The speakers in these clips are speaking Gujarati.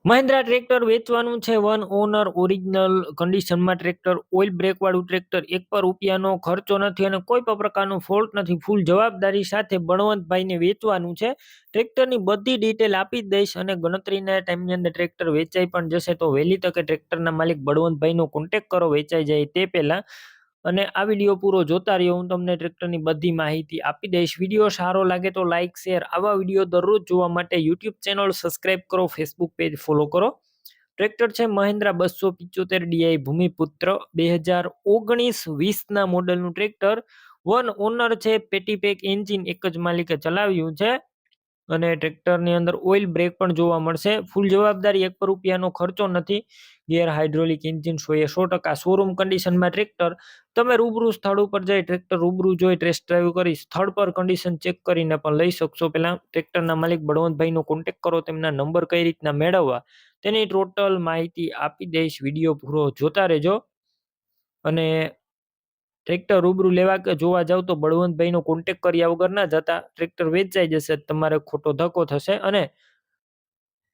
મહિન્દ્રા ટ્રેક્ટર વેચવાનું છે. વન ઓનર ઓરિજિનલ કન્ડિશનમાં ટ્રેક્ટર, ઓઇલ બ્રેક વાળું ટ્રેક્ટર, ₹1 ખર્ચો નથી અને કોઈ પણ પ્રકારનું ફોલ્ટ નથી. ફૂલ જવાબદારી સાથે બળવંતભાઈને વેચવાનું છે. ટ્રેક્ટરની બધી ડિટેલ આપી જ દઈશ અને ગણતરીના ટાઈમની અંદર ટ્રેક્ટર વેચાઈ પણ જશે. તો વહેલી તકે ટ્રેક્ટરના માલિક બળવંતભાઈનો કોન્ટેક્ટ કરો વેચાઈ જાય તે પહેલા. અને આ વિડીયો પૂરો જોતા રહ્યો, હું તમને ટ્રેક્ટરની બધી માહિતી આપી દઈશ. વિડીયો સારો લાગે તો લાઇક શેર, આવા વિડીયો દરરોજ જોવા માટે યુટ્યુબ ચેનલ સબસ્ક્રાઇબ કરો, ફેસબુક પેજ ફોલો કરો. ટ્રેક્ટર છે મહિન્દ્રા 275 ડીઆઈ ભૂમિપુત્ર 2019-20 મોડલનું ટ્રેક્ટર. વન ઓનર છે, પેટીપેક એન્જિન એક જ માલિકે ચલાવ્યું છે અને ટ્રેક્ટરની અંદર ઓઇલ બ્રેક પણ જોવા મળશે. ફૂલ જવાબદારી, ₹1 ખર્ચો નથી. ગેર હાઇડ્રોલિક એન્જિન 100% શોરૂમ કન્ડિશનમાં ટ્રેક્ટર. તમે રૂબરૂ સ્થળ ઉપર જઈ ટ્રેક્ટર રૂબરૂ જોઈ ટેસ્ટ ડ્રાઈવ કરી સ્થળ પર કન્ડિશન ચેક કરીને પણ લઈ શકશો. પહેલા ટ્રેક્ટરના માલિક બળવંતભાઈનો કોન્ટેક્ટ કરો, તેમના નંબર કઈ રીતના મેળવવા તેની ટોટલ માહિતી આપી દઈશ. વિડીયો પૂરો જોતા રહેજો. અને ટ્રેક્ટર રૂબરૂ લેવા કે જોવા જાવ તો બળવંતભાઈનો કોન્ટેક્ટ કર્યા વગર ના જતા. ટ્રેક્ટર વેચાઈ જશે, તમારે ખોટો ધક્કો થશે. અને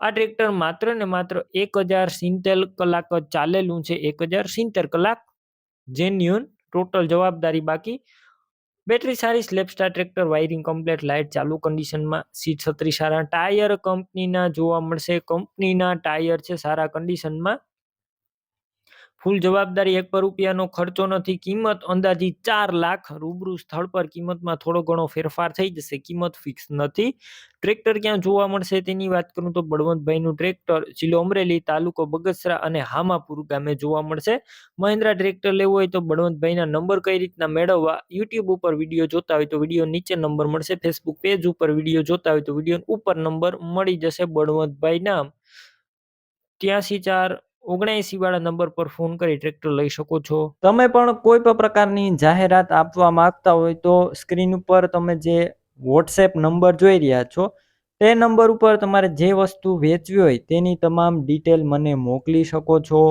આ ટ્રેક્ટર માત્ર ને માત્ર 1070 કલાક જ ચાલેલું છે. 1070 કલાક જેન્યુન, ટોટલ જવાબદારી બાકી. બેટરી સારી, સ્લેપસ્ટાર ટ્રેક્ટર, વાયરિંગ કમ્પ્લીટ, લાઇટ ચાલુ કન્ડિશનમાં, સીટ છત્રી સારા, ટાયર કંપનીના જોવા મળશે. કંપનીના ટાયર છે, સારા કન્ડિશનમાં. ફૂલ જવાબદારી, ₹1 ખર્ચો નથી. કિંમત અંદાજિત 4 લાખ. રૂબરૂ સ્થળ પર કિંમતમાં થોડો ઘણો ફેરફાર થઈ જશે, કિંમત ફિક્સ નથી. ટ્રેક્ટર ક્યાં જોવા મળશે તેની વાત કરું તો બળવંતભાઈનું ટ્રેક્ટર જિલ્લો અમરેલી, તાલુકો બગસરા અને હામાપુર ગામે જોવા મળશે. મહિન્દ્રા ટ્રેક્ટર લેવું હોય તો બળવંતભાઈના નંબર કઈ રીતના મેળવવા, યુટ્યુબ ઉપર વિડીયો જોતા હોય તો વિડીયો નીચે નંબર મળશે. ફેસબુક પેજ ઉપર વિડીયો જોતા હોય તો વિડીયો ઉપર નંબર મળી જશે. બળવંતભાઈના 83 4 79 વાળા નંબર પર ફોન કરી ટ્રેક્ટર લઈ શકો છો. તમે પણ કોઈ પણ પ્રકારની જાહેરાત આપવા માંગતા હોય તો સ્ક્રીન ઉપર તમે જે વોટ્સએપ નંબર જોઈ રહ્યા છો તે નંબર ઉપર તમારે જે વસ્તુ વેચવી હોય તેની તમામ ડિટેલ મને મોકલી શકો છો.